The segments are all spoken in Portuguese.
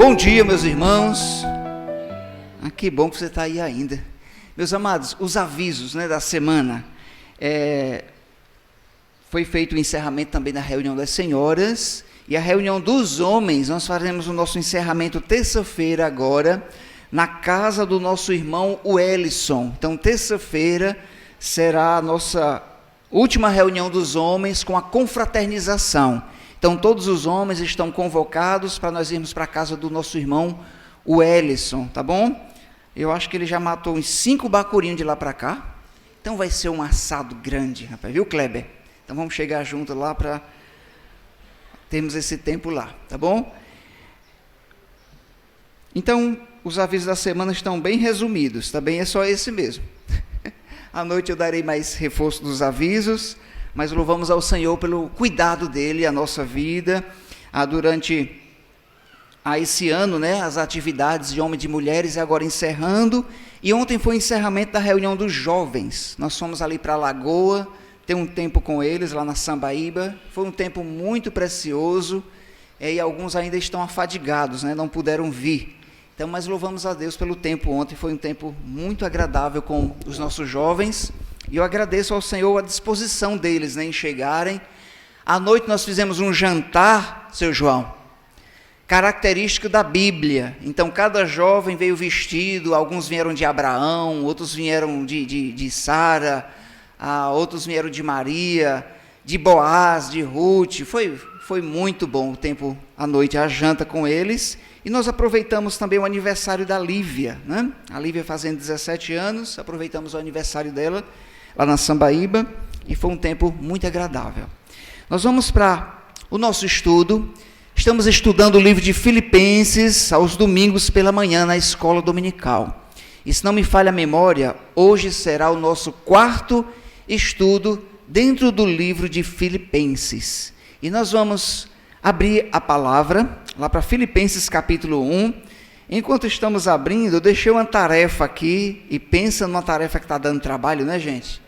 Bom dia, meus irmãos. Que bom que você está aí ainda. Meus amados, os avisos, da semana. Foi feito o encerramento também da reunião das senhoras. E a reunião dos homens, nós faremos o nosso encerramento terça-feira agora, na casa do nosso irmão Wellison. Então, terça-feira será a nossa última reunião dos homens com a confraternização. Então, todos os homens estão convocados para nós irmos para a casa do nosso irmão Wellison, tá bom? Eu acho que ele já matou uns 5 bacurinhos de lá para cá. Então, vai ser um assado grande, rapaz, viu, Kleber? Então, vamos chegar junto lá para termos esse tempo lá, tá bom? Então, os avisos da semana estão bem resumidos, tá bem? É só esse mesmo. À noite eu darei mais reforço dos avisos, mas louvamos ao Senhor pelo cuidado dele, a nossa vida, durante esse ano, as atividades de homens e de mulheres, e agora encerrando, e ontem foi o encerramento da reunião dos jovens. Nós fomos ali para a Lagoa, ter um tempo com eles, lá na Sambaíba. Foi um tempo muito precioso, e alguns ainda estão afadigados, não puderam vir. Então, mas louvamos a Deus pelo tempo ontem, foi um tempo muito agradável com os nossos jovens, e eu agradeço ao Senhor a disposição deles, em chegarem. À noite nós fizemos um jantar, seu João, característico da Bíblia. Então, cada jovem veio vestido, alguns vieram de Abraão, outros vieram de Sara, outros vieram de Maria, de Boaz, de Ruth. Foi muito bom o tempo, à noite, a janta com eles. E nós aproveitamos também o aniversário da Lívia, A Lívia fazendo 17 anos, aproveitamos o aniversário dela, lá na Sambaíba, e foi um tempo muito agradável. Nós vamos para o nosso estudo. Estamos estudando o livro de Filipenses aos domingos pela manhã na escola dominical. E se não me falha a memória, hoje será o nosso 4º estudo dentro do livro de Filipenses. E nós vamos abrir a palavra lá para Filipenses capítulo 1. Enquanto estamos abrindo, eu deixei uma tarefa aqui, e pensa numa tarefa que está dando trabalho, gente?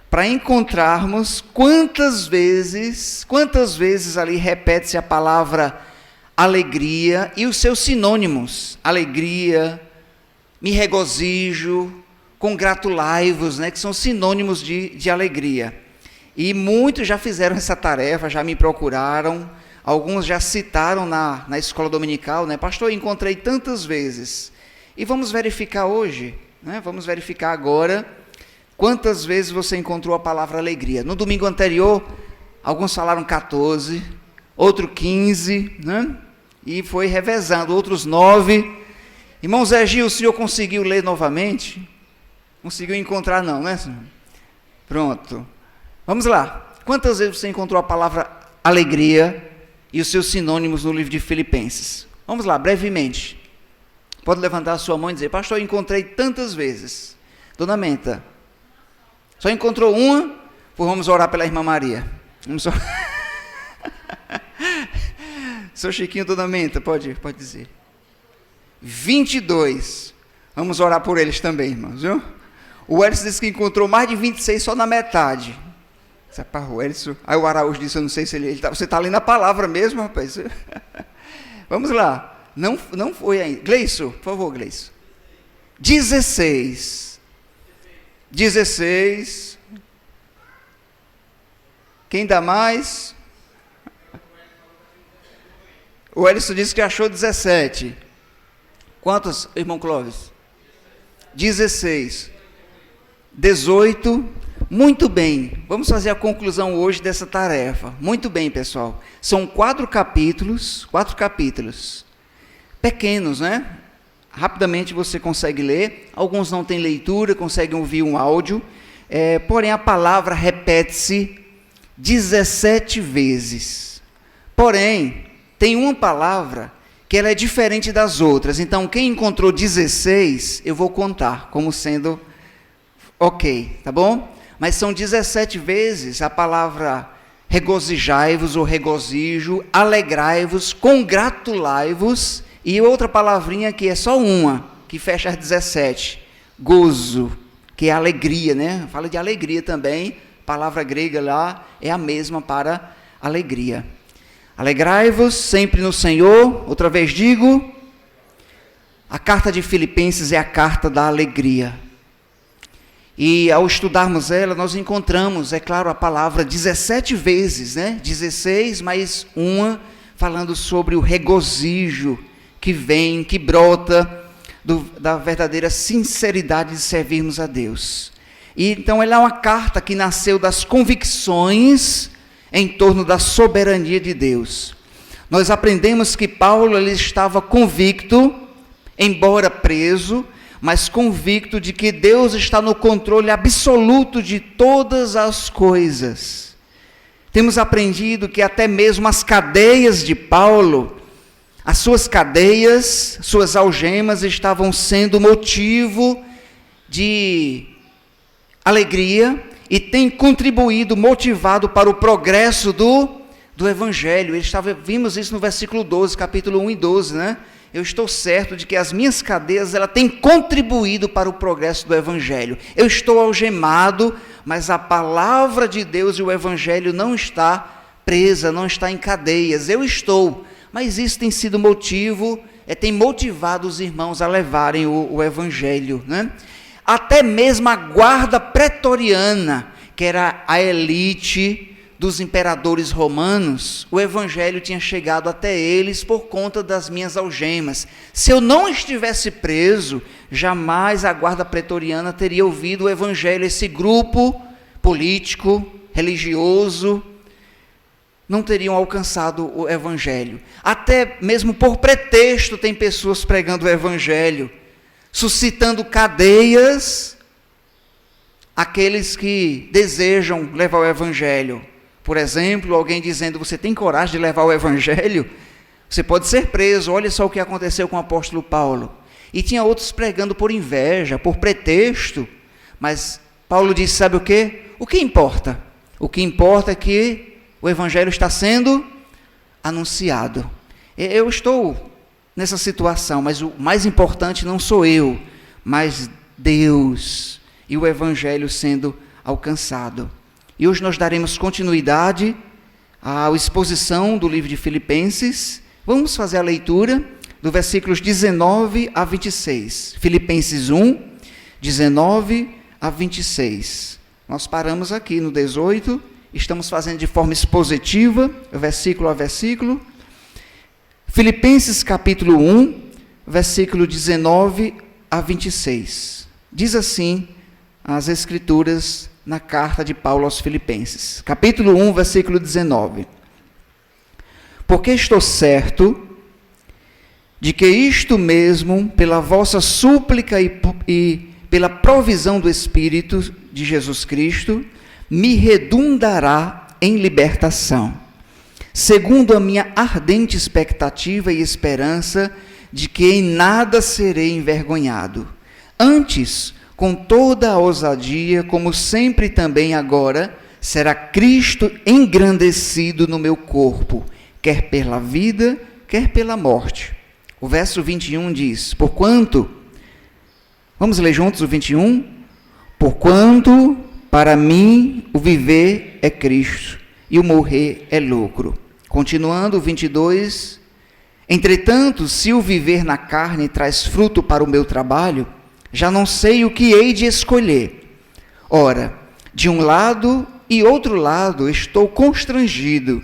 Para encontrarmos quantas vezes ali repete-se a palavra alegria e os seus sinônimos. Alegria, me regozijo, congratulai-vos, que são sinônimos de alegria. E muitos já fizeram essa tarefa, já me procuraram, alguns já citaram na escola dominical, pastor, eu encontrei tantas vezes. E vamos verificar hoje, vamos verificar agora quantas vezes você encontrou a palavra alegria. No domingo anterior, alguns falaram 14, outros 15, e foi revezando, outros 9. Irmão Zé Gil, o senhor conseguiu ler novamente? Conseguiu encontrar não, senhor? Pronto. Vamos lá. Quantas vezes você encontrou a palavra alegria e os seus sinônimos no livro de Filipenses? Vamos lá, brevemente. Pode levantar a sua mão e dizer, pastor, eu encontrei tantas vezes. Dona Menta, só encontrou uma? Pois vamos orar pela irmã Maria. Vamos orar. Seu Chiquinho, Dona Menta, pode dizer. 22. Vamos orar por eles também, irmãos, viu? O Edson disse que encontrou mais de 26 só na metade. O Edson, aí o Araújo disse, eu não sei se você está lendo a palavra mesmo, rapaz. Vamos lá. Não foi ainda. Gleison, por favor, Gleison. 16. Quem dá mais? O Edson disse que achou 17. Quantos, irmão Clóvis? 16. 18. Muito bem. Vamos fazer a conclusão hoje dessa tarefa. Muito bem, pessoal. São 4 capítulos. Pequenos, Rapidamente você consegue ler. Alguns não têm leitura, conseguem ouvir um áudio. Porém, a palavra repete-se 17 vezes. Porém, tem uma palavra que ela é diferente das outras. Então, quem encontrou 16, eu vou contar como sendo ok, tá bom? Mas são 17 vezes a palavra regozijai-vos ou regozijo, alegrai-vos, congratulai-vos, e outra palavrinha que é só uma, que fecha as 17, gozo, que é alegria, Fala de alegria também, a palavra grega lá é a mesma para alegria. Alegrai-vos sempre no Senhor, outra vez digo, A carta de Filipenses é a carta da alegria. E ao estudarmos ela, nós encontramos, é claro, a palavra 17 vezes, 16 mais uma, falando sobre o regozijo que vem, que brota da verdadeira sinceridade de servirmos a Deus. E então ela é uma carta que nasceu das convicções em torno da soberania de Deus. Nós aprendemos que Paulo ele estava convicto, embora preso, mas convicto de que Deus está no controle absoluto de todas as coisas. Temos aprendido que até mesmo as cadeias de Paulo, as suas cadeias, suas algemas estavam sendo motivo de alegria e tem contribuído, motivado para o progresso do Evangelho. Vimos isso no versículo 12, capítulo 1 e 12, Eu estou certo de que as minhas cadeias ela têm contribuído para o progresso do Evangelho. Eu estou algemado, mas a palavra de Deus e o Evangelho não está presa, não está em cadeias. Eu estou, mas isso tem sido tem motivado os irmãos a levarem o Evangelho. Até mesmo a guarda pretoriana, que era a elite dos imperadores romanos, o Evangelho tinha chegado até eles por conta das minhas algemas. Se eu não estivesse preso, jamais a guarda pretoriana teria ouvido o Evangelho. Esse grupo político, religioso, não teriam alcançado o Evangelho. Até mesmo por pretexto tem pessoas pregando o Evangelho, suscitando cadeias àqueles que desejam levar o Evangelho. Por exemplo, alguém dizendo, você tem coragem de levar o Evangelho? Você pode ser preso, olha só o que aconteceu com o apóstolo Paulo. E tinha outros pregando por inveja, por pretexto, mas Paulo disse, sabe o quê? O que importa? O que importa é que o Evangelho está sendo anunciado. Eu estou nessa situação, mas o mais importante não sou eu, mas Deus e o Evangelho sendo alcançado. E hoje nós daremos continuidade à exposição do livro de Filipenses. Vamos fazer a leitura do versículos 19 a 26. Filipenses 1, 19 a 26. Nós paramos aqui no 18, estamos fazendo de forma expositiva, versículo a versículo. Filipenses capítulo 1, versículo 19 a 26. Diz assim as Escrituras na carta de Paulo aos Filipenses, capítulo 1, versículo 19. Porque estou certo de que isto mesmo, pela vossa súplica e pela provisão do Espírito de Jesus Cristo, me redundará em libertação, segundo a minha ardente expectativa e esperança de que em nada serei envergonhado. Antes, com toda a ousadia, como sempre também agora, será Cristo engrandecido no meu corpo, quer pela vida, quer pela morte. O verso 21 diz, porquanto, vamos ler juntos o 21? Porquanto, para mim, o viver é Cristo, e o morrer é lucro. Continuando, o 22, entretanto, se o viver na carne traz fruto para o meu trabalho, já não sei o que hei de escolher. Ora, de um lado e outro lado estou constrangido,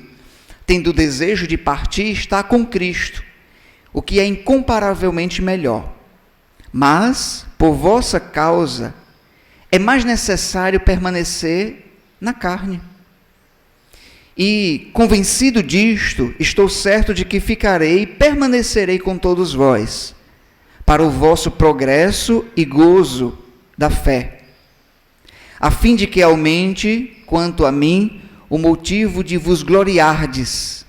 tendo o desejo de partir e estar com Cristo, o que é incomparavelmente melhor. Mas, por vossa causa, é mais necessário permanecer na carne. E, convencido disto, estou certo de que ficarei e permanecerei com todos vós, para o vosso progresso e gozo da fé, a fim de que aumente, quanto a mim, o motivo de vos gloriardes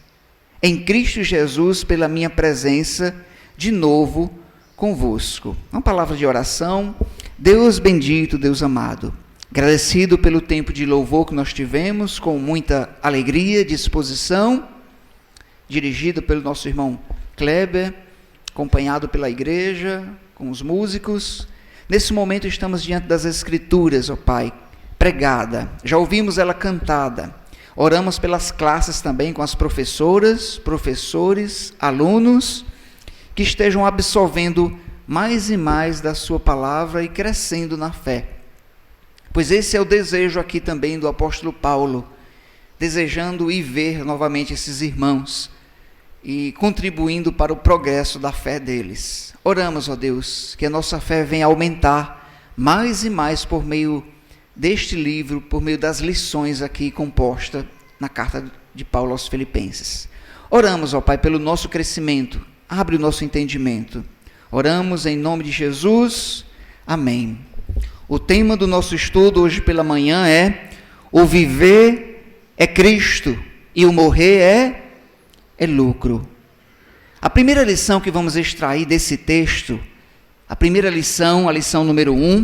em Cristo Jesus pela minha presença de novo convosco. Uma palavra de oração. Deus bendito, Deus amado, agradecido pelo tempo de louvor que nós tivemos, com muita alegria, disposição, dirigido pelo nosso irmão Kleber, acompanhado pela igreja, com os músicos. Nesse momento estamos diante das Escrituras, ó Pai, pregada. Já ouvimos ela cantada. Oramos pelas classes também, com as professoras, professores, alunos, que estejam absorvendo mais e mais da sua palavra e crescendo na fé. Pois esse é o desejo aqui também do apóstolo Paulo, desejando ir ver novamente esses irmãos e contribuindo para o progresso da fé deles. Oramos, ó Deus, que a nossa fé venha aumentar mais e mais por meio deste livro, por meio das lições aqui composta na carta de Paulo aos Filipenses. Oramos, ó Pai, pelo nosso crescimento, abre o nosso entendimento. Oramos em nome de Jesus, amém. O tema do nosso estudo hoje pela manhã é: o viver é Cristo e o morrer é lucro. A primeira lição que vamos extrair desse texto, a primeira lição, a lição número 1,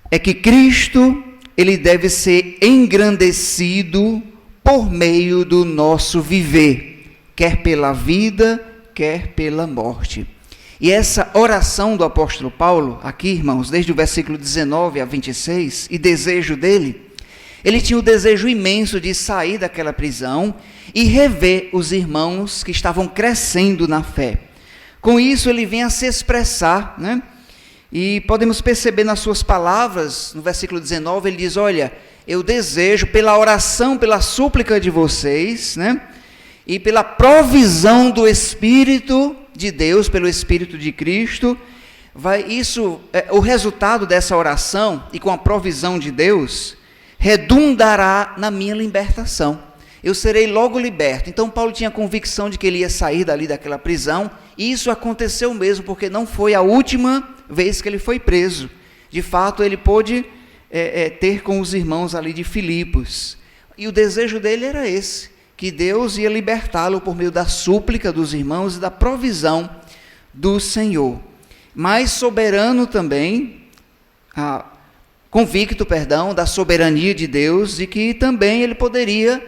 é que Cristo, ele deve ser engrandecido por meio do nosso viver, quer pela vida, quer pela morte. E essa oração do apóstolo Paulo, aqui, irmãos, desde o versículo 19 a 26, e desejo dele, ele tinha o desejo imenso de sair daquela prisão e rever os irmãos que estavam crescendo na fé. Com isso, ele vem a se expressar, né? E podemos perceber nas suas palavras, no versículo 19, ele diz: olha, eu desejo pela oração, pela súplica de vocês, né? E pela provisão do Espírito de Deus, pelo Espírito de Cristo, o resultado dessa oração e com a provisão de Deus, redundará na minha libertação. Eu serei logo liberto. Então Paulo tinha convicção de que ele ia sair dali daquela prisão, e isso aconteceu mesmo, porque não foi a última vez que ele foi preso. De fato, ele pôde ter com os irmãos ali de Filipos, e o desejo dele era esse, que Deus ia libertá-lo por meio da súplica dos irmãos e da provisão do Senhor. Mas soberano também, convicto, da soberania de Deus, e que também ele poderia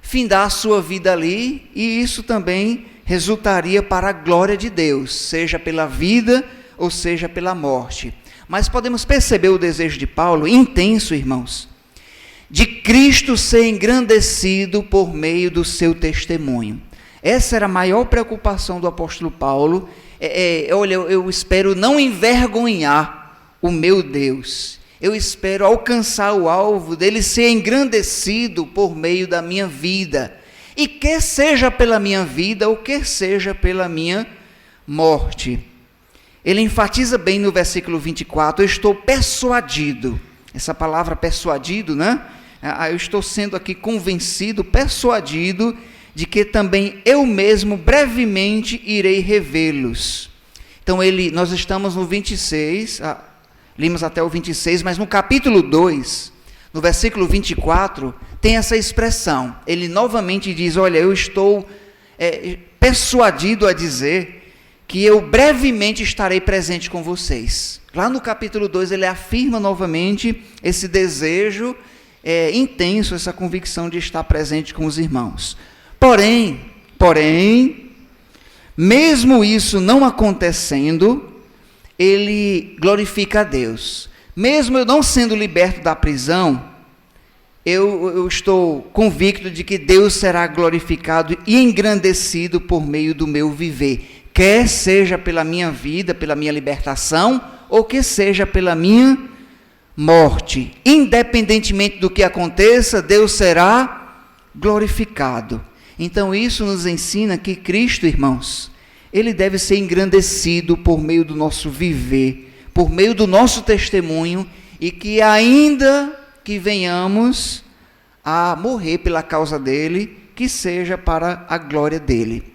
findar a sua vida ali, e isso também resultaria para a glória de Deus, seja pela vida ou seja pela morte. Mas podemos perceber o desejo de Paulo, intenso, irmãos, de Cristo ser engrandecido por meio do seu testemunho. Essa era a maior preocupação do apóstolo Paulo. Olha, eu espero não envergonhar o meu Deus. Eu espero alcançar o alvo dele ser engrandecido por meio da minha vida. E quer seja pela minha vida ou quer seja pela minha morte. Ele enfatiza bem no versículo 24, eu estou persuadido. Essa palavra persuadido, né? Eu estou sendo aqui convencido, persuadido, de que também eu mesmo brevemente irei revê-los. Então nós estamos no 26, limos até o 26, mas no capítulo 2, no versículo 24, tem essa expressão. Ele novamente diz: olha, eu estou persuadido a dizer que eu brevemente estarei presente com vocês. Lá no capítulo 2 ele afirma novamente esse desejo intenso, essa convicção de estar presente com os irmãos. Porém, mesmo isso não acontecendo, ele glorifica a Deus. Mesmo eu não sendo liberto da prisão, eu estou convicto de que Deus será glorificado e engrandecido por meio do meu viver, quer seja pela minha vida, pela minha libertação, ou que seja pela minha morte. Independentemente do que aconteça, Deus será glorificado. Então isso nos ensina que Cristo, irmãos, ele deve ser engrandecido por meio do nosso viver, por meio do nosso testemunho, e que ainda que venhamos a morrer pela causa dele, que seja para a glória dele.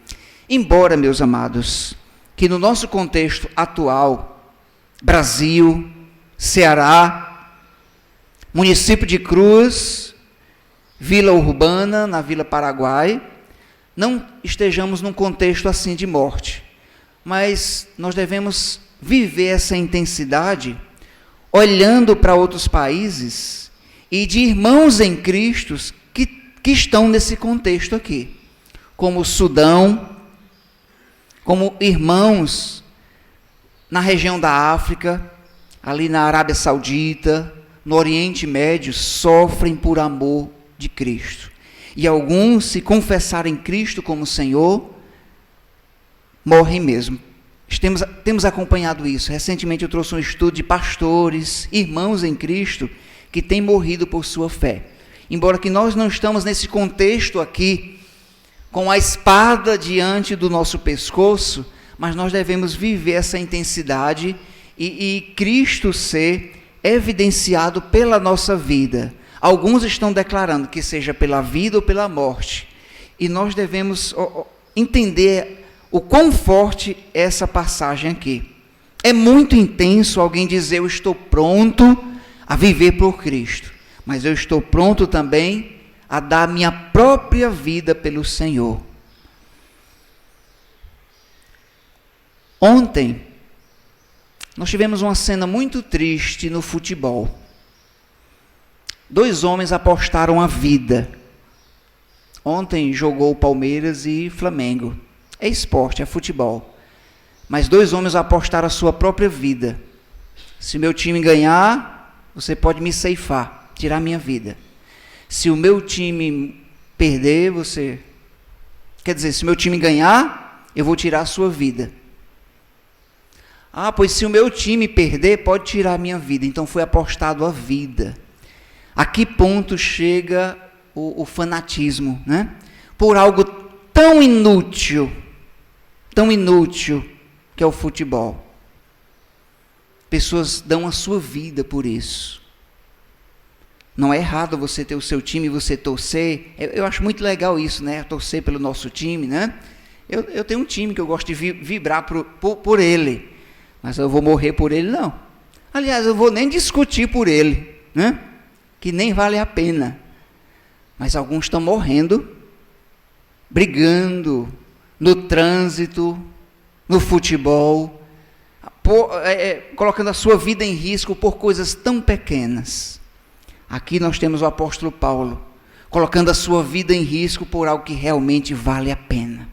Embora, meus amados, que no nosso contexto atual, Brasil, Ceará, município de Cruz, Vila Urbana, na Vila Paraguai, não estejamos num contexto assim de morte, mas nós devemos viver essa intensidade olhando para outros países e de irmãos em Cristo que estão nesse contexto aqui, como o Sudão, como irmãos na região da África, ali na Arábia Saudita, no Oriente Médio, sofrem por amor de Cristo. E alguns, se confessarem Cristo como Senhor, morrem mesmo Temos acompanhado isso. Recentemente eu trouxe um estudo de pastores, irmãos em Cristo, que têm morrido por sua fé. Embora que nós não estamos nesse contexto aqui, com a espada diante do nosso pescoço, mas nós devemos viver essa intensidade e Cristo ser evidenciado pela nossa vida. Alguns estão declarando que seja pela vida ou pela morte. E nós devemos entender o quão forte é essa passagem aqui. É muito intenso alguém dizer: eu estou pronto a viver por Cristo, mas eu estou pronto também a dar minha própria vida pelo Senhor. Ontem, nós tivemos uma cena muito triste no futebol. 2 homens apostaram a vida. Ontem jogou Palmeiras e Flamengo. É esporte, é futebol. Mas 2 homens apostaram a sua própria vida. Se meu time ganhar, você pode me ceifar, tirar minha vida. Se o meu time perder, se meu time ganhar, eu vou tirar a sua vida. Ah, pois se o meu time perder, pode tirar a minha vida. Então foi apostado a vida. A que ponto chega o fanatismo, né? Por algo tão inútil, que é o futebol. Pessoas dão a sua vida por isso. Não é errado você ter o seu time e você torcer. Eu acho muito legal isso, né? Torcer pelo nosso time, né? Eu tenho um time que eu gosto de vibrar por ele. Mas eu vou morrer por ele, não. Aliás, eu vou nem discutir por ele, né? Que nem vale a pena. Mas alguns estão morrendo, brigando, no trânsito, no futebol, colocando a sua vida em risco por coisas tão pequenas. Aqui nós temos o apóstolo Paulo, colocando a sua vida em risco por algo que realmente vale a pena.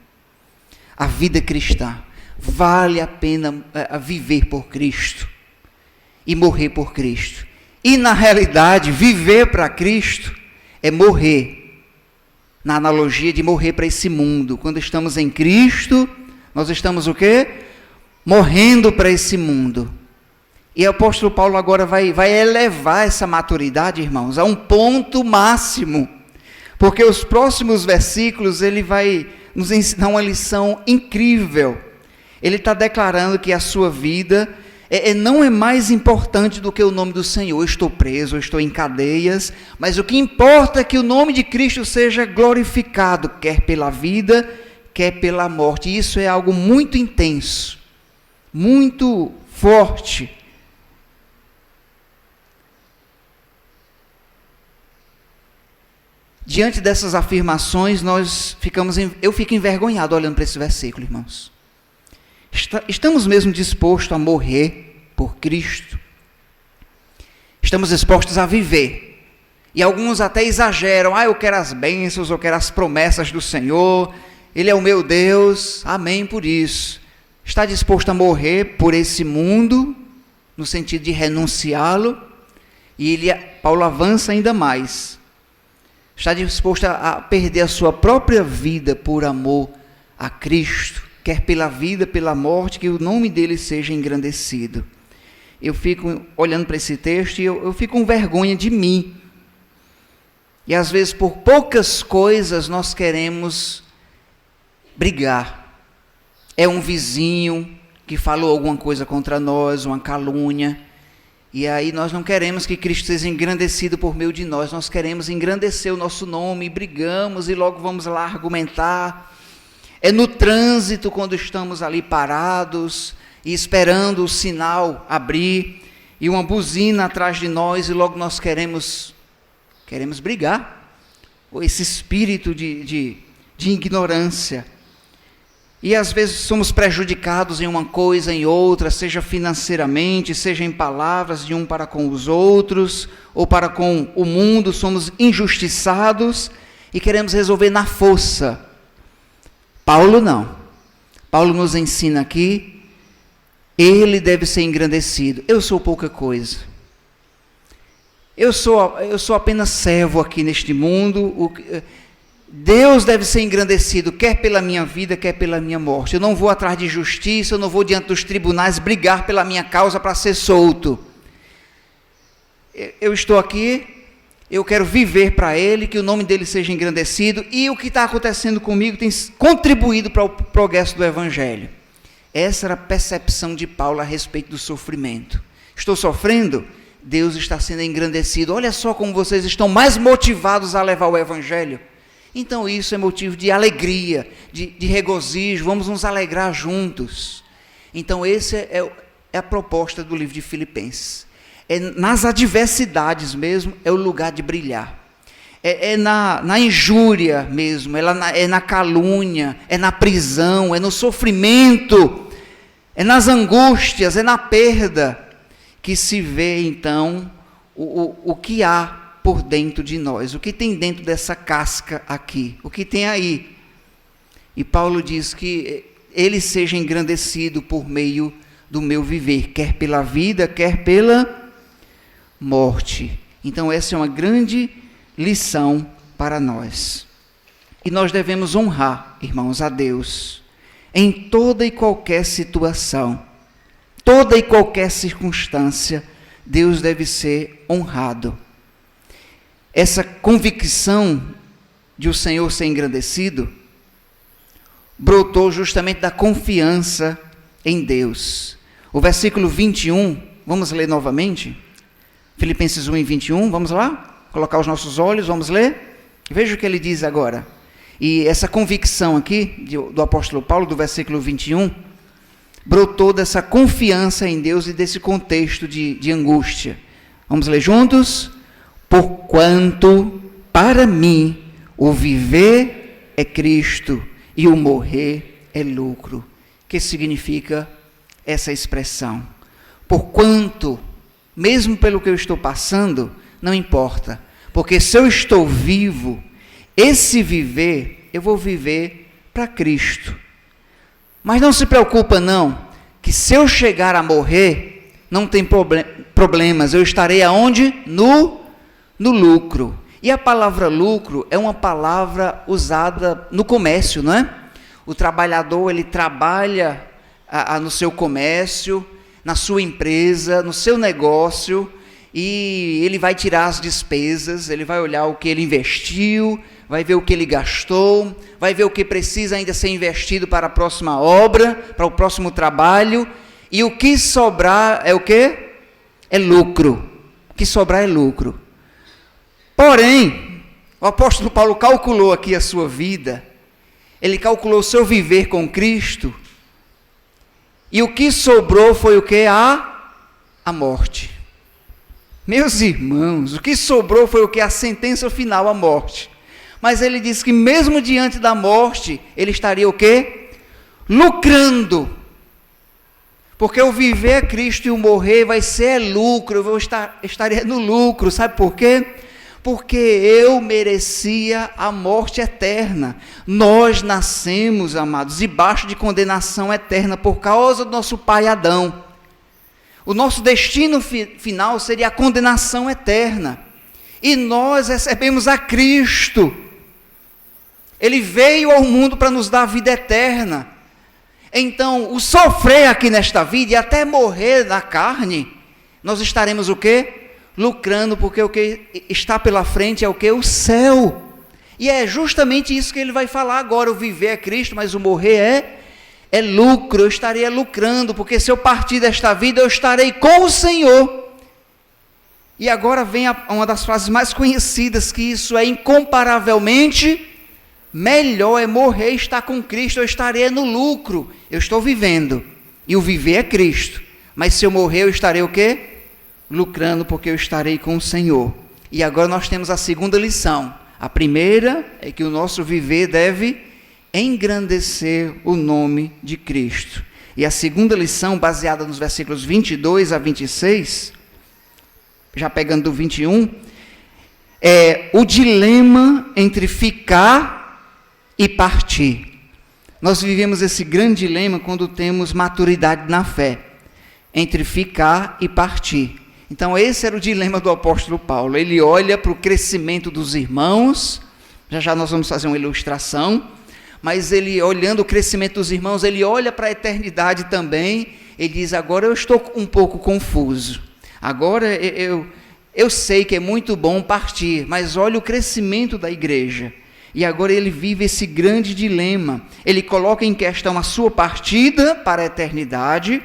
A vida cristã. Vale a pena viver por Cristo e morrer por Cristo. E na realidade, viver para Cristo é morrer. Na analogia de morrer para esse mundo. Quando estamos em Cristo, nós estamos o quê? Morrendo para esse mundo. E o apóstolo Paulo agora vai elevar essa maturidade, irmãos, a um ponto máximo. Porque os próximos versículos ele vai nos ensinar uma lição incrível. Ele está declarando que a sua vida não é mais importante do que o nome do Senhor. Eu estou preso, eu estou em cadeias, mas o que importa é que o nome de Cristo seja glorificado, quer pela vida, quer pela morte. E isso é algo muito intenso, muito forte. Diante dessas afirmações, eu fico envergonhado olhando para esse versículo, irmãos. Estamos mesmo dispostos a morrer por Cristo? Estamos dispostos a viver? E alguns até exageram. Eu quero as bênçãos, eu quero as promessas do Senhor. Ele é o meu Deus. Amém por isso. Está disposto a morrer por esse mundo, no sentido de renunciá-lo? E Paulo avança ainda mais. Está disposto a perder a sua própria vida por amor a Cristo? Quer pela vida, pela morte, que o nome dele seja engrandecido. Eu fico olhando para esse texto e eu fico com vergonha de mim. E às vezes por poucas coisas nós queremos brigar. É um vizinho que falou alguma coisa contra nós, uma calúnia. E aí nós não queremos que Cristo seja engrandecido por meio de nós. Nós queremos engrandecer o nosso nome, e brigamos e logo vamos lá argumentar. É no trânsito, quando estamos ali parados e esperando o sinal abrir e uma buzina atrás de nós e logo nós queremos brigar. Ou esse espírito de ignorância. E às vezes somos prejudicados em uma coisa, em outra, seja financeiramente, seja em palavras de um para com os outros, ou para com o mundo, somos injustiçados e queremos resolver na força. Paulo não. Paulo nos ensina aqui, ele deve ser engrandecido. Eu sou pouca coisa. Eu sou apenas servo aqui neste mundo. Deus deve ser engrandecido, quer pela minha vida, quer pela minha morte. Eu não vou atrás de justiça, eu não vou diante dos tribunais brigar pela minha causa para ser solto. Eu estou aqui, eu quero viver para Ele, que o nome dEle seja engrandecido, e o que está acontecendo comigo tem contribuído para o progresso do Evangelho. Essa era a percepção de Paulo a respeito do sofrimento. Estou sofrendo? Deus está sendo engrandecido. Olha só como vocês estão mais motivados a levar o Evangelho. Então isso é motivo de alegria, de regozijo, vamos nos alegrar juntos. Então essa é a proposta do livro de Filipenses. Nas adversidades mesmo, é o lugar de brilhar. Na injúria mesmo, é na calúnia, é na prisão, é no sofrimento, é nas angústias, é na perda, que se vê então o que há por dentro de nós, o que tem dentro dessa casca aqui, o que tem aí. E Paulo diz que Ele seja engrandecido por meio do meu viver, quer pela vida, quer pela morte. Então essa é uma grande lição para nós. E nós devemos honrar, irmãos, a Deus em toda e qualquer situação, toda e qualquer circunstância. Deus deve ser honrado. Essa convicção de o Senhor ser engrandecido brotou justamente da confiança em Deus. O versículo 21, vamos ler novamente? Filipenses 1 e 21, vamos lá? Colocar os nossos olhos, vamos ler? Veja o que ele diz agora. E essa convicção aqui, do apóstolo Paulo, do versículo 21, brotou dessa confiança em Deus e desse contexto de angústia. Vamos ler juntos? Porquanto, para mim, o viver é Cristo e o morrer é lucro. O que significa essa expressão? Porquanto, mesmo pelo que eu estou passando, não importa, porque se eu estou vivo, esse viver, eu vou viver para Cristo. Mas não se preocupa não, que se eu chegar a morrer, não tem problemas, eu estarei aonde? No lucro. E a palavra lucro é uma palavra usada no comércio, não é? O trabalhador, ele trabalha no seu comércio, na sua empresa, no seu negócio, e ele vai tirar as despesas, ele vai olhar o que ele investiu, vai ver o que ele gastou, vai ver o que precisa ainda ser investido para a próxima obra, para o próximo trabalho, e o que sobrar é o quê? É lucro. O que sobrar é lucro. Porém, o apóstolo Paulo calculou aqui a sua vida, ele calculou o seu viver com Cristo, e o que sobrou foi o que? A morte. Meus irmãos, o que sobrou foi o que? A sentença final, a morte. Mas ele diz que mesmo diante da morte, ele estaria o quê? Lucrando. Porque o viver é Cristo e o morrer vai ser lucro, eu estaria no lucro, sabe por quê? Porque eu merecia a morte eterna. Nós nascemos, amados, debaixo de condenação eterna por causa do nosso pai Adão. O nosso destino final seria a condenação eterna. E nós recebemos a Cristo. Ele veio ao mundo para nos dar a vida eterna. Então, o sofrer aqui nesta vida e até morrer na carne, nós estaremos o quê? Lucrando, porque o que está pela frente é o que? O céu. E é justamente isso que ele vai falar agora. O viver é Cristo, mas o morrer é lucro. Eu estarei lucrando, porque se eu partir desta vida, eu estarei com o Senhor. E agora vem uma das frases mais conhecidas, que isso é incomparavelmente melhor, é morrer e estar com Cristo. Eu estarei no lucro. Eu estou vivendo. E o viver é Cristo. Mas se eu morrer, eu estarei o quê? Lucrando, porque eu estarei com o Senhor. E agora nós temos a segunda lição. A primeira é que o nosso viver deve engrandecer o nome de Cristo. E a segunda lição, baseada nos versículos 22 a 26, já pegando do 21, é o dilema entre ficar e partir. Nós vivemos esse grande dilema quando temos maturidade na fé, entre ficar e partir. Então esse era o dilema do apóstolo Paulo. Ele olha para o crescimento dos irmãos, Já já nós vamos fazer uma ilustração, mas ele, olhando o crescimento dos irmãos, ele olha para a eternidade também, ele diz, agora eu estou um pouco confuso, agora eu sei que é muito bom partir, mas olha o crescimento da igreja. E agora ele vive esse grande dilema. Ele coloca em questão a sua partida para a eternidade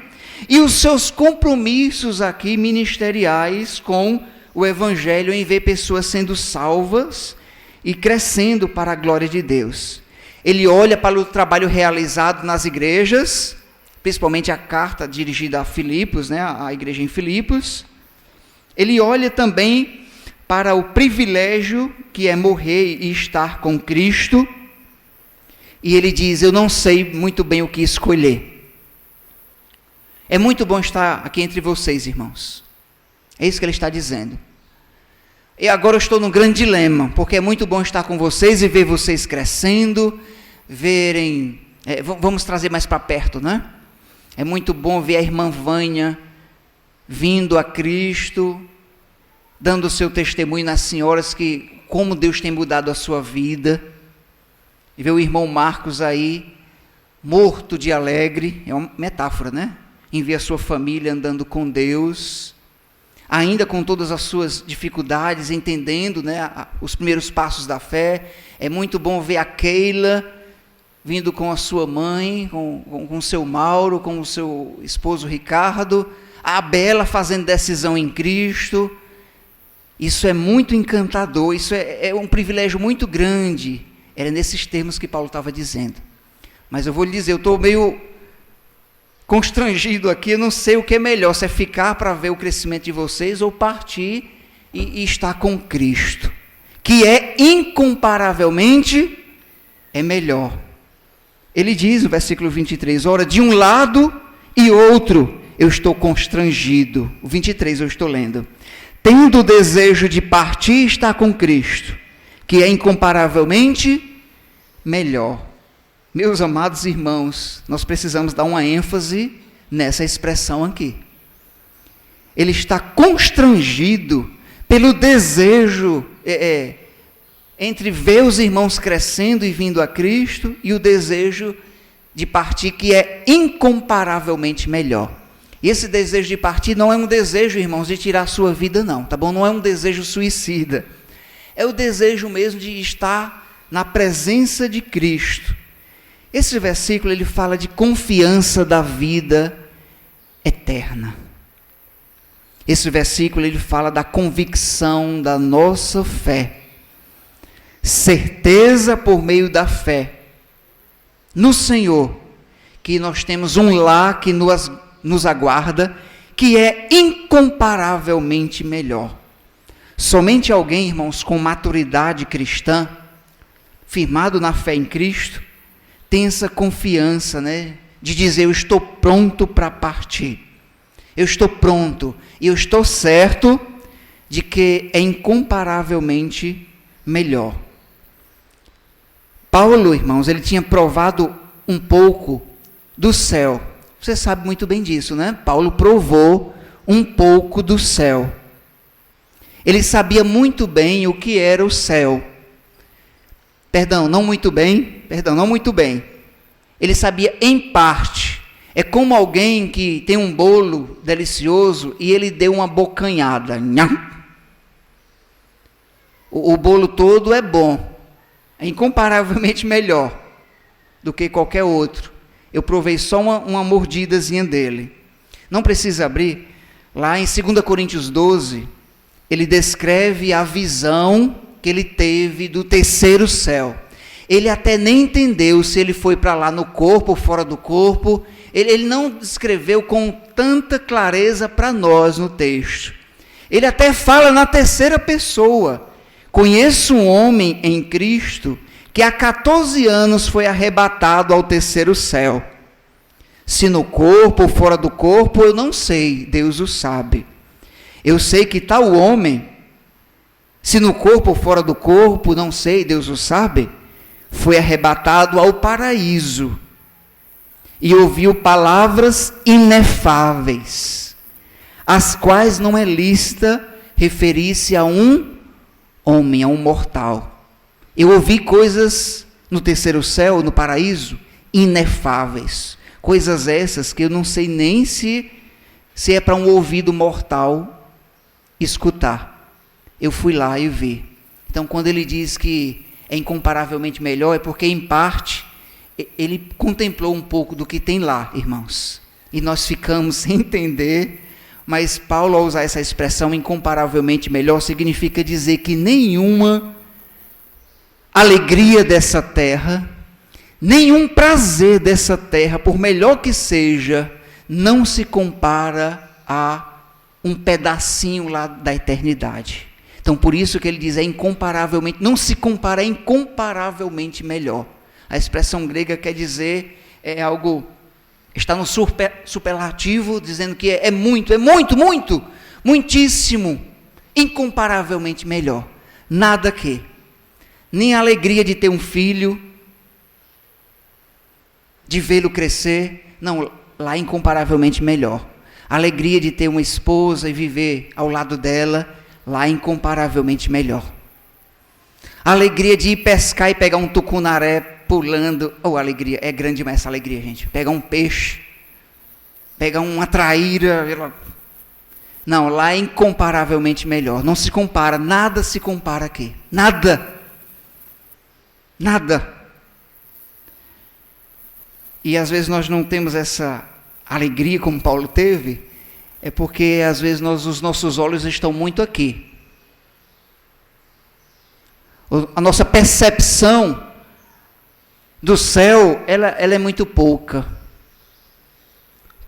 e os seus compromissos aqui ministeriais com o evangelho, em ver pessoas sendo salvas e crescendo para a glória de Deus. Ele olha para o trabalho realizado nas igrejas, principalmente a carta dirigida a Filipos, né, a igreja em Filipos. Ele olha também para o privilégio que é morrer e estar com Cristo, e ele diz, eu não sei muito bem o que escolher. É muito bom estar aqui entre vocês, irmãos. É isso que ele está dizendo. E agora eu estou num grande dilema, porque é muito bom estar com vocês e ver vocês crescendo, verem, vamos trazer mais para perto, né? É muito bom ver a irmã Vânia vindo a Cristo, dando o seu testemunho nas senhoras, que como Deus tem mudado a sua vida, e ver o irmão Marcos aí, morto de alegre, é uma metáfora, né? Em ver a sua família andando com Deus, ainda com todas as suas dificuldades, entendendo, né, os primeiros passos da fé. É muito bom ver a Keila vindo com a sua mãe, com o seu Mauro, com o seu esposo Ricardo, a Bela fazendo decisão em Cristo. Isso é muito encantador, isso é um privilégio muito grande. Era nesses termos que Paulo estava dizendo. Mas eu vou lhe dizer, eu estou meio constrangido aqui, eu não sei o que é melhor, se é ficar para ver o crescimento de vocês ou partir e estar com Cristo, que é incomparavelmente melhor. Ele diz no versículo 23, ora, de um lado e outro eu estou constrangido. O 23 eu estou lendo. Tendo o desejo de partir e estar com Cristo, que é incomparavelmente melhor. Meus amados irmãos, nós precisamos dar uma ênfase nessa expressão aqui. Ele está constrangido pelo desejo entre ver os irmãos crescendo e vindo a Cristo e o desejo de partir, que é incomparavelmente melhor. E esse desejo de partir não é um desejo, irmãos, de tirar a sua vida, não, tá bom? Não é um desejo suicida. É o desejo mesmo de estar na presença de Cristo. Esse versículo, ele fala de confiança da vida eterna. Esse versículo, ele fala da convicção da nossa fé. Certeza por meio da fé no Senhor, que nós temos um lar que nos aguarda, que é incomparavelmente melhor. Somente alguém, irmãos, com maturidade cristã, firmado na fé em Cristo, tem essa confiança, né, de dizer, eu estou pronto para partir. Eu estou pronto e eu estou certo de que é incomparavelmente melhor. Paulo, irmãos, ele tinha provado um pouco do céu. Você sabe muito bem disso, né? Paulo provou um pouco do céu. Ele sabia muito bem o que era o céu. Não muito bem. Ele sabia em parte. É como alguém que tem um bolo delicioso e ele deu uma bocanhada. O bolo todo é bom. É incomparavelmente melhor do que qualquer outro. Eu provei só uma mordidazinha dele. Não precisa abrir. Lá em 2 Coríntios 12, ele descreve a visão que ele teve do terceiro céu. Ele até nem entendeu se ele foi para lá no corpo ou fora do corpo. Ele não descreveu com tanta clareza para nós no texto. Ele até fala na terceira pessoa. Conheço um homem em Cristo que há 14 anos foi arrebatado ao terceiro céu. Se no corpo ou fora do corpo, eu não sei, Deus o sabe. Eu sei que tal homem, se no corpo ou fora do corpo, não sei, Deus o sabe, foi arrebatado ao paraíso e ouviu palavras inefáveis, as quais não é lícita referir-se a um homem, a um mortal. Eu ouvi coisas no terceiro céu, no paraíso, inefáveis. Coisas essas que eu não sei nem se é para um ouvido mortal escutar. Eu fui lá e vi. Então, quando ele diz que é incomparavelmente melhor, é porque, em parte, ele contemplou um pouco do que tem lá, irmãos. E nós ficamos sem entender, mas Paulo, ao usar essa expressão incomparavelmente melhor, significa dizer que nenhuma alegria dessa terra, nenhum prazer dessa terra, por melhor que seja, não se compara a um pedacinho lá da eternidade. Então, por isso que ele diz, é incomparavelmente, não se compara, é incomparavelmente melhor. A expressão grega quer dizer, é algo, está no superlativo, dizendo que é muito, muitíssimo, incomparavelmente melhor. Nada que, nem a alegria de ter um filho, de vê-lo crescer, não, lá é incomparavelmente melhor. A alegria de ter uma esposa e viver ao lado dela, lá é incomparavelmente melhor. A alegria de ir pescar e pegar um tucunaré pulando, alegria, é grande demais essa alegria, gente. Pegar um peixe, pegar uma traíra, não, lá é incomparavelmente melhor. Não se compara, nada se compara aqui, nada. E às vezes nós não temos essa alegria como Paulo teve, é porque às vezes os nossos olhos estão muito aqui. A nossa percepção do céu, ela é muito pouca.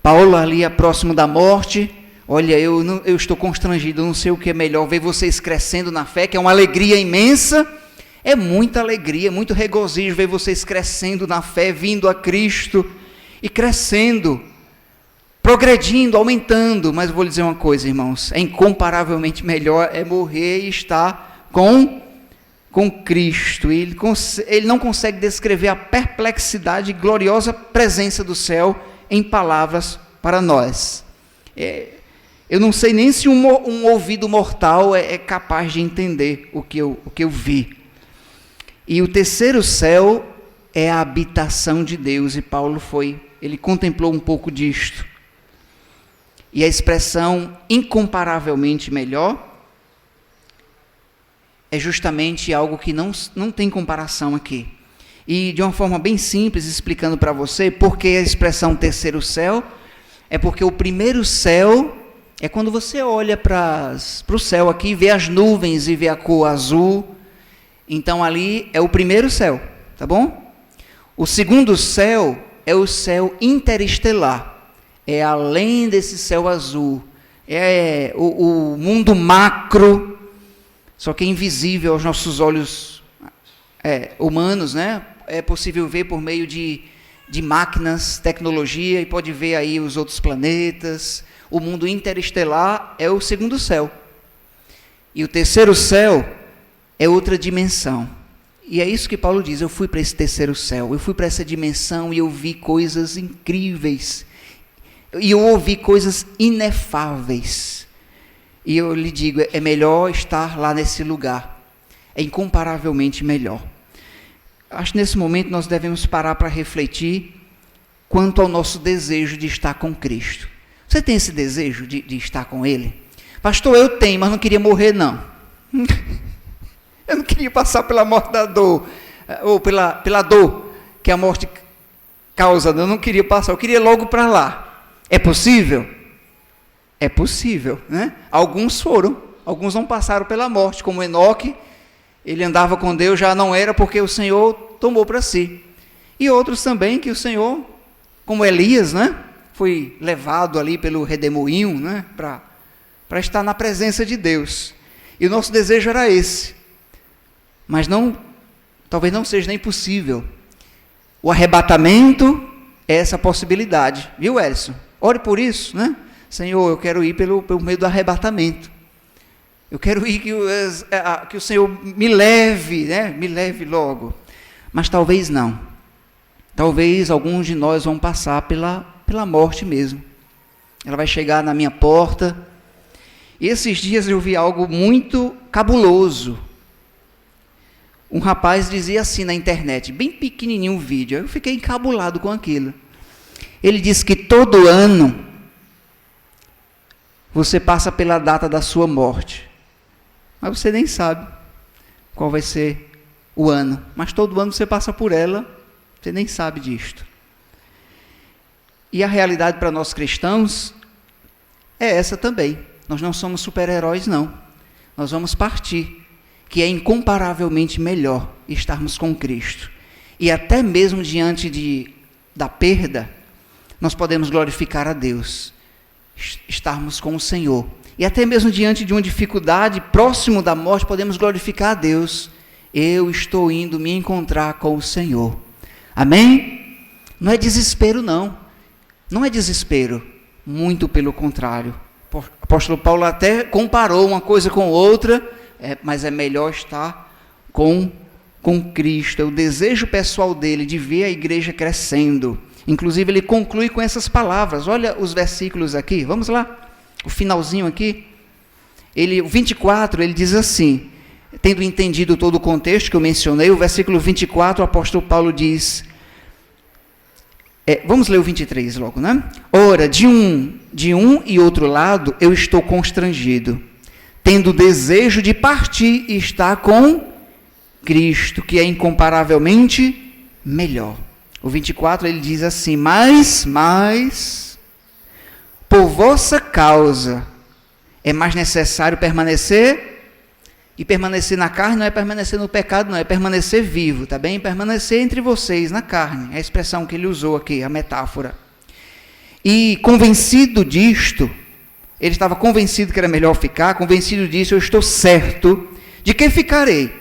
Paulo ali próximo da morte, olha, eu estou constrangido, eu não sei o que é melhor, ver vocês crescendo na fé, que é uma alegria imensa. É muita alegria, muito regozijo ver vocês crescendo na fé, vindo a Cristo e crescendo, progredindo, aumentando. Mas eu vou lhe dizer uma coisa, irmãos, é incomparavelmente melhor é morrer e estar com Cristo. Ele não consegue descrever a perplexidade e gloriosa presença do céu em palavras para nós. Eu não sei nem se um ouvido mortal é capaz de entender o que eu vi. E o terceiro céu é a habitação de Deus, e Paulo ele contemplou um pouco disto. E a expressão incomparavelmente melhor é justamente algo que não tem comparação aqui. E de uma forma bem simples, explicando para você, por que a expressão terceiro céu, é porque o primeiro céu é quando você olha para o céu aqui e vê as nuvens e vê a cor azul. Então ali é o primeiro céu, tá bom? O segundo céu é o céu interestelar, é além desse céu azul, é o mundo macro, só que é invisível aos nossos olhos humanos, né? É possível ver por meio de máquinas, tecnologia, e pode ver aí os outros planetas. O mundo interestelar é o segundo céu. E o terceiro céu é outra dimensão. E é isso que Paulo diz, eu fui para esse terceiro céu, eu fui para essa dimensão e eu vi coisas incríveis. E eu ouvi coisas inefáveis. E eu lhe digo, é melhor estar lá nesse lugar. É incomparavelmente melhor. Acho que nesse momento nós devemos parar para refletir quanto ao nosso desejo de estar com Cristo. Você tem esse desejo de estar com Ele? Pastor, eu tenho, mas não queria morrer, não. Eu não queria passar pela morte da dor, ou pela dor que a morte causa. Eu não queria passar, eu queria logo para lá. É possível? É possível, né? Alguns foram, alguns não passaram pela morte, como Enoque, ele andava com Deus, já não era porque o Senhor tomou para si. E outros também que o Senhor, como Elias, né? Foi levado ali pelo redemoinho, né? Para estar na presença de Deus. E o nosso desejo era esse. Mas talvez não seja nem possível. O arrebatamento é essa possibilidade, viu, Edson? Ore por isso, né? Senhor, eu quero ir pelo meio do arrebatamento. Eu quero ir que o Senhor me leve, né? Me leve logo. Mas talvez não. Talvez alguns de nós vão passar pela morte mesmo. Ela vai chegar na minha porta. E esses dias eu vi algo muito cabuloso. um rapaz dizia assim na internet, bem pequenininho o vídeo, eu fiquei encabulado com aquilo. Ele disse que todo ano você passa pela data da sua morte, mas você nem sabe qual vai ser o ano, mas todo ano você passa por ela, você nem sabe disto. E a realidade para nós cristãos é essa também. Nós não somos super-heróis, não. Nós vamos partir, que é incomparavelmente melhor estarmos com Cristo. E até mesmo diante da perda, nós podemos glorificar a Deus, estarmos com o Senhor. E até mesmo diante de uma dificuldade, próximo da morte, podemos glorificar a Deus. Eu estou indo me encontrar com o Senhor. Amém? Não é desespero, não. Não é desespero. Muito pelo contrário. O apóstolo Paulo até comparou uma coisa com outra, mas é melhor estar com Cristo. É o desejo pessoal dele de ver a igreja crescendo. Inclusive, ele conclui com essas palavras. Olha os versículos aqui. Vamos lá. O finalzinho aqui. O 24, ele diz assim, tendo entendido todo o contexto que eu mencionei, o versículo 24, o apóstolo Paulo diz, vamos ler o 23 logo, né? Ora, de um e outro lado, eu estou constrangido, tendo desejo de partir e estar com Cristo, que é incomparavelmente melhor. O 24, ele diz assim, mas, por vossa causa, é mais necessário permanecer. E permanecer na carne não é permanecer no pecado, não, é permanecer vivo, tá bem? Permanecer entre vocês, na carne, é a expressão que ele usou aqui, a metáfora. E convencido disto, ele estava convencido que era melhor ficar, convencido disso, eu estou certo de que ficarei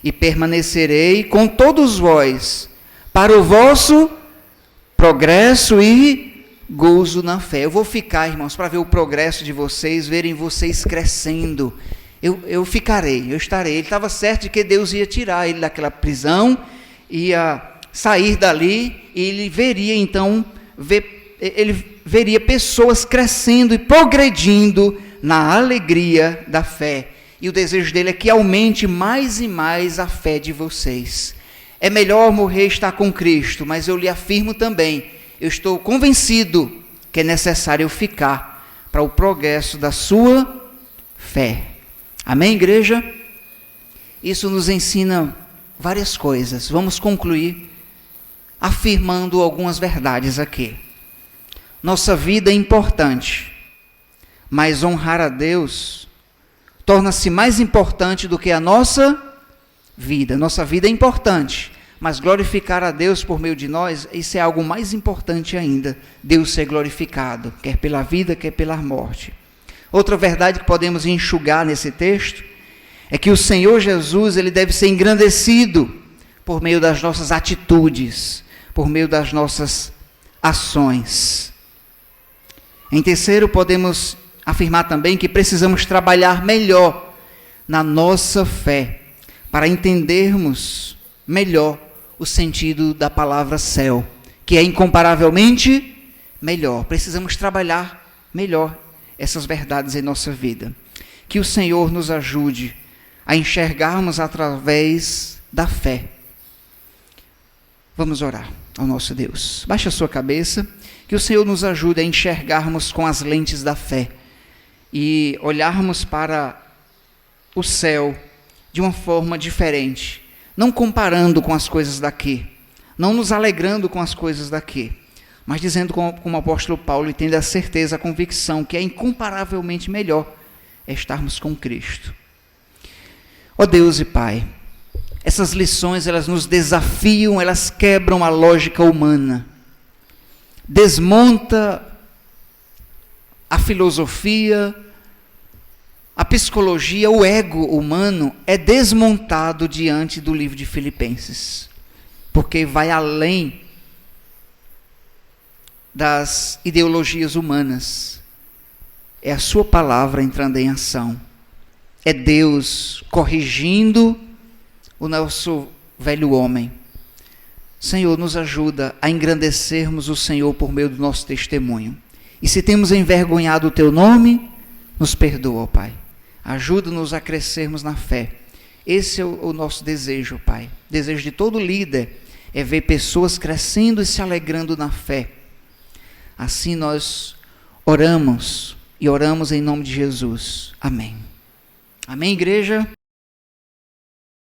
e permanecerei com todos vós, para o vosso progresso e gozo na fé. Eu vou ficar, irmãos, para ver o progresso de vocês, verem vocês crescendo. Eu ficarei, eu estarei. Ele estava certo de que Deus ia tirar ele daquela prisão, ia sair dali, e ele veria então, ele veria pessoas crescendo e progredindo na alegria da fé. E o desejo dele é que aumente mais e mais a fé de vocês. É melhor morrer e estar com Cristo, mas eu lhe afirmo também, eu estou convencido que é necessário eu ficar para o progresso da sua fé. Amém, igreja? Isso nos ensina várias coisas. Vamos concluir afirmando algumas verdades aqui. Nossa vida é importante, mas honrar a Deus torna-se mais importante do que a nossa vida. Nossa vida é importante, mas glorificar a Deus por meio de nós, isso é algo mais importante ainda. Deus ser glorificado, quer pela vida, quer pela morte. Outra verdade que podemos enxugar nesse texto é que o Senhor Jesus, ele deve ser engrandecido por meio das nossas atitudes, por meio das nossas ações. Em terceiro, podemos afirmar também que precisamos trabalhar melhor na nossa fé, para entendermos melhor o sentido da palavra céu, que é incomparavelmente melhor. Precisamos trabalhar melhor essas verdades em nossa vida. Que o Senhor nos ajude a enxergarmos através da fé. Vamos orar ao nosso Deus. Baixe a sua cabeça, que o Senhor nos ajude a enxergarmos com as lentes da fé e olharmos para o céu de uma forma diferente, não comparando com as coisas daqui, não nos alegrando com as coisas daqui, mas dizendo como o apóstolo Paulo, e tendo a certeza, a convicção que é incomparavelmente melhor é estarmos com Cristo. Ó Deus e Pai, essas lições, elas nos desafiam, elas quebram a lógica humana, desmonta a filosofia, a psicologia, o ego humano é desmontado diante do livro de Filipenses, porque vai além das ideologias humanas. É a sua palavra entrando em ação. É Deus corrigindo o nosso velho homem. Senhor, nos ajuda a engrandecermos o Senhor por meio do nosso testemunho. E se temos envergonhado o Teu nome, nos perdoa, ó Pai. Ajuda-nos a crescermos na fé Esse é o nosso desejo, Pai. O desejo de todo líder é ver pessoas crescendo e se alegrando na fé. Assim nós oramos, e oramos em nome de Jesus. Amém. Amém, igreja?